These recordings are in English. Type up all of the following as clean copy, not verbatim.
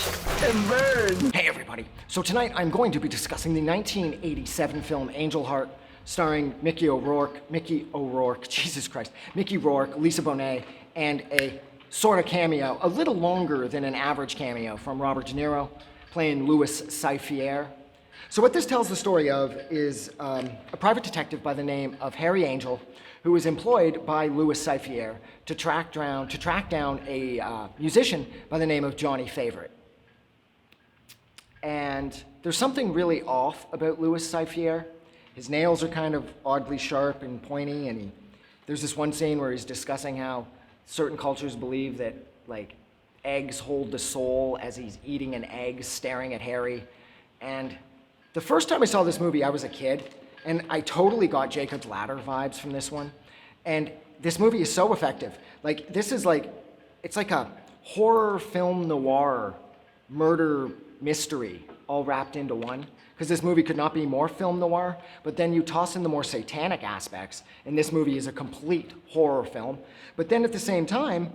and burn. Hey everybody, so tonight I'm going to be discussing the 1987 film Angel Heart, starring Mickey Rourke, Jesus Christ, Mickey Rourke, Lisa Bonet, and a sort of cameo, a little longer than an average cameo, from Robert De Niro, playing Louis Cyphier. So what this tells the story of is a private detective by the name of Harry Angel, who was employed by Louis Cyphier to track down a musician by the name of Johnny Favorite. And there's something really off about Louis Cyphier. His nails are kind of oddly sharp and pointy, and there's this one scene where he's discussing how certain cultures believe that, like, eggs hold the soul as he's eating an egg, staring at Harry. And the first time I saw this movie, I was a kid, and I totally got Jacob's Ladder vibes from this one. And this movie is so effective. Like, this is like, it's like a horror film noir murder mystery all wrapped into one. Because this movie could not be more film noir, but then you toss in the more satanic aspects, and this movie is a complete horror film. But then at the same time,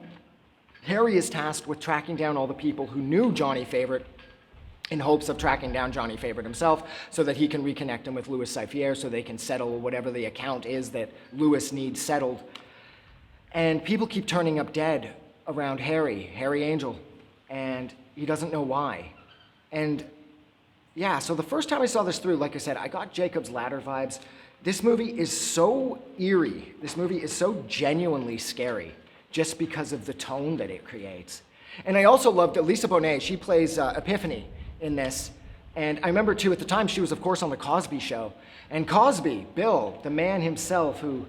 Harry is tasked with tracking down all the people who knew Johnny Favorite in hopes of tracking down Johnny Favorite himself so that he can reconnect him with Louis Cyphier so they can settle whatever the account is that Louis needs settled. And people keep turning up dead around Harry Angel, and he doesn't know why. And yeah, so the first time I saw this through, like I said, I got Jacob's Ladder vibes. This movie is so eerie. This movie is so genuinely scary just because of the tone that it creates. And I also loved Lisa Bonet. She plays Epiphany in this. And I remember, too, at the time, she was, of course, on The Cosby Show. And Cosby, Bill, the man himself, who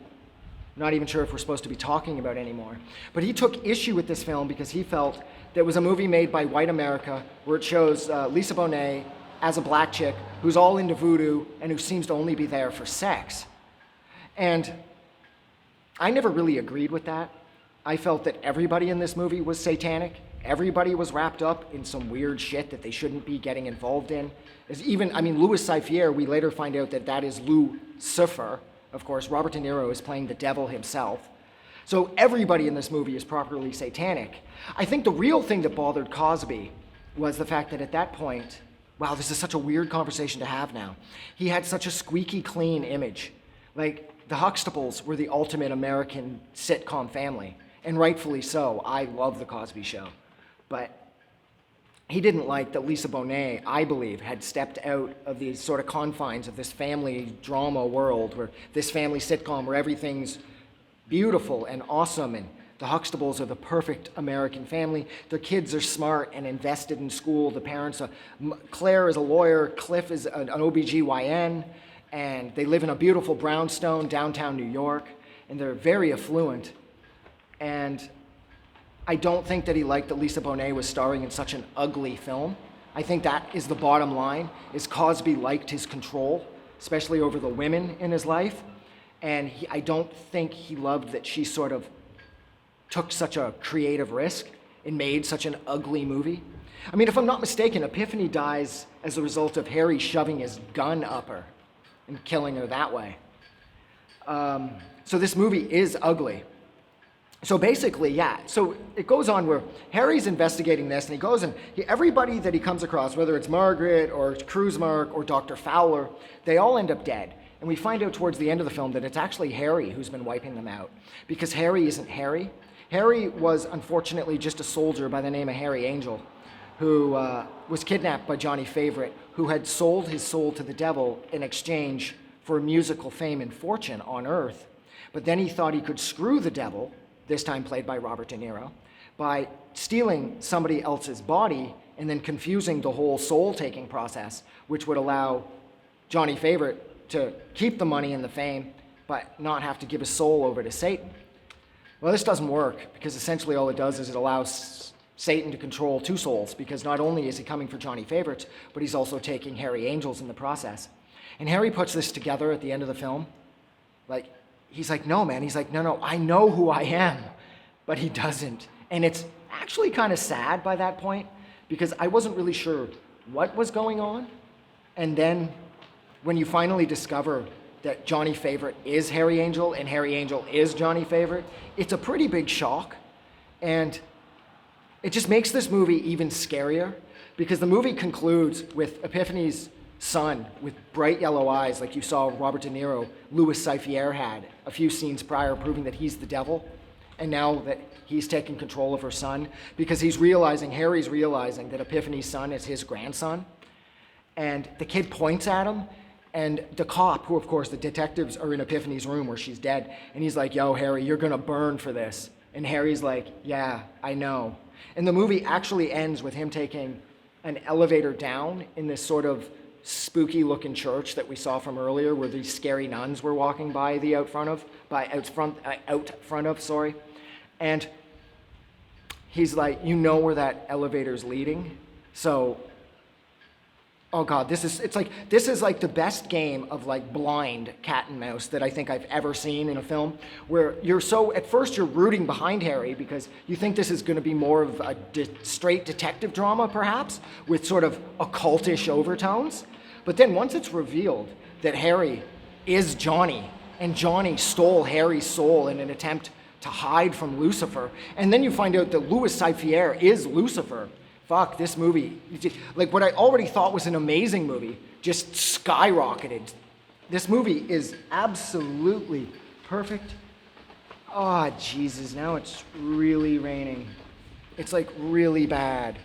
I'm not even sure if we're supposed to be talking about anymore, but he took issue with this film because he felt that it was a movie made by white America where it shows Lisa Bonet as a black chick who's all into voodoo and who seems to only be there for sex. And I never really agreed with that. I felt that everybody in this movie was satanic. Everybody was wrapped up in some weird shit that they shouldn't be getting involved in. Louis Cyphier, we later find out that is Lucifer. Of course, Robert De Niro is playing the devil himself. So everybody in this movie is properly satanic. I think the real thing that bothered Cosby was the fact that at that point, wow, this is such a weird conversation to have now. He had such a squeaky clean image. Like, the Huxtables were the ultimate American sitcom family, and rightfully so. I love The Cosby Show. But he didn't like that Lisa Bonet, I believe, had stepped out of the sort of confines of this family drama world, where this family sitcom where everything's beautiful and awesome, and the Huxtables are the perfect American family. Their kids are smart and invested in school. The parents are, Claire is a lawyer, Cliff is an OBGYN, and they live in a beautiful brownstone downtown New York, and they're very affluent. And I don't think that he liked that Lisa Bonet was starring in such an ugly film. I think that is the bottom line, is Cosby liked his control, especially over the women in his life. And I don't think he loved that she sort of took such a creative risk and made such an ugly movie. I mean, if I'm not mistaken, Epiphany dies as a result of Harry shoving his gun up her and killing her that way. So this movie is ugly. So basically, yeah, so it goes on where Harry's investigating this, and he goes and everybody that he comes across, whether it's Margaret or Kruzmark or Dr. Fowler, they all end up dead. And we find out towards the end of the film that it's actually Harry who's been wiping them out, because Harry isn't Harry. Harry was unfortunately just a soldier by the name of Harry Angel, who was kidnapped by Johnny Favorite, who had sold his soul to the devil in exchange for musical fame and fortune on Earth. But then he thought he could screw the devil, this time played by Robert De Niro, by stealing somebody else's body and then confusing the whole soul-taking process, which would allow Johnny Favorite to keep the money and the fame, but not have to give his soul over to Satan. Well, this doesn't work, because essentially all it does is it allows Satan to control two souls, because not only is he coming for Johnny Favorite, but he's also taking Harry Angels in the process. And Harry puts this together at the end of the film. He's like, no, man. He's like, no, I know who I am. But he doesn't. And it's actually kind of sad by that point, because I wasn't really sure what was going on. And then when you finally discover that Johnny Favorite is Harry Angel and Harry Angel is Johnny Favorite, it's a pretty big shock. And it just makes this movie even scarier, because the movie concludes with Epiphany's son with bright yellow eyes, like you saw Robert De Niro, Louis Cyphier had a few scenes prior, proving that he's the devil. And now that he's taking control of her son, because Harry's realizing that Epiphany's son is his grandson. And the kid points at him, and the cop, who of course the detectives are in Epiphany's room where she's dead, and he's like, yo, Harry, you're gonna burn for this. And Harry's like, yeah, I know. And the movie actually ends with him taking an elevator down in this sort of spooky looking church that we saw from earlier, where these scary nuns were walking by out front of, and he's like, you know where that elevator's leading? So, oh God, this is like the best game of like blind cat and mouse that I think I've ever seen in a film, where at first you're rooting behind Harry because you think this is gonna be more of a straight detective drama perhaps, with sort of occultish overtones. But then once it's revealed that Harry is Johnny, and Johnny stole Harry's soul in an attempt to hide from Lucifer, and then you find out that Louis Cyphier is Lucifer. Fuck, this movie, like what I already thought was an amazing movie, just skyrocketed. This movie is absolutely perfect. Oh, Jesus, now it's really raining. It's like really bad.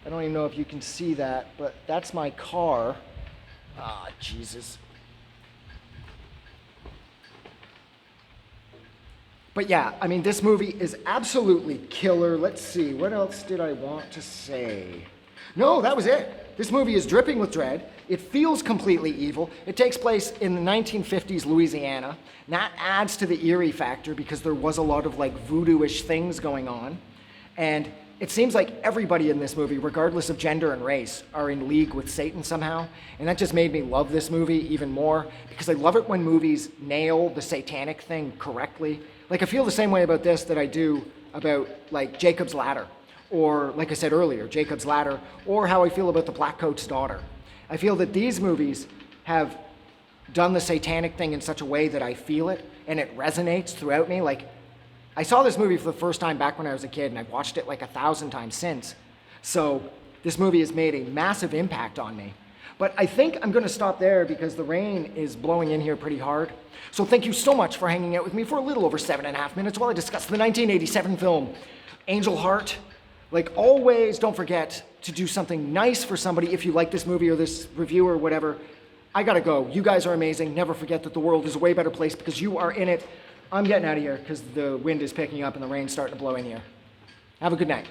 I don't even know if you can see that, but that's my car. Ah, Jesus. But yeah, I mean, this movie is absolutely killer. Let's see, what else did I want to say? No, that was it. This movie is dripping with dread. It feels completely evil. It takes place in the 1950s Louisiana. And that adds to the eerie factor because there was a lot of like voodoo-ish things going on. And it seems like everybody in this movie, regardless of gender and race, are in league with Satan somehow. And that just made me love this movie even more, because I love it when movies nail the satanic thing correctly. Like, I feel the same way about this that I do about, like, Jacob's Ladder, or, like I said earlier, Jacob's Ladder, or how I feel about The Black Coat's Daughter. I feel that these movies have done the satanic thing in such a way that I feel it, and it resonates throughout me. Like, I saw this movie for the first time back when I was a kid, and I've watched it like 1,000 times since. So this movie has made a massive impact on me. But I think I'm going to stop there because the rain is blowing in here pretty hard. So thank you so much for hanging out with me for a little over 7.5 minutes while I discuss the 1987 film Angel Heart. Like always, don't forget to do something nice for somebody if you like this movie or this review or whatever. I gotta go. You guys are amazing. Never forget that the world is a way better place because you are in it. I'm getting out of here because the wind is picking up and the rain's starting to blow in here. Have a good night.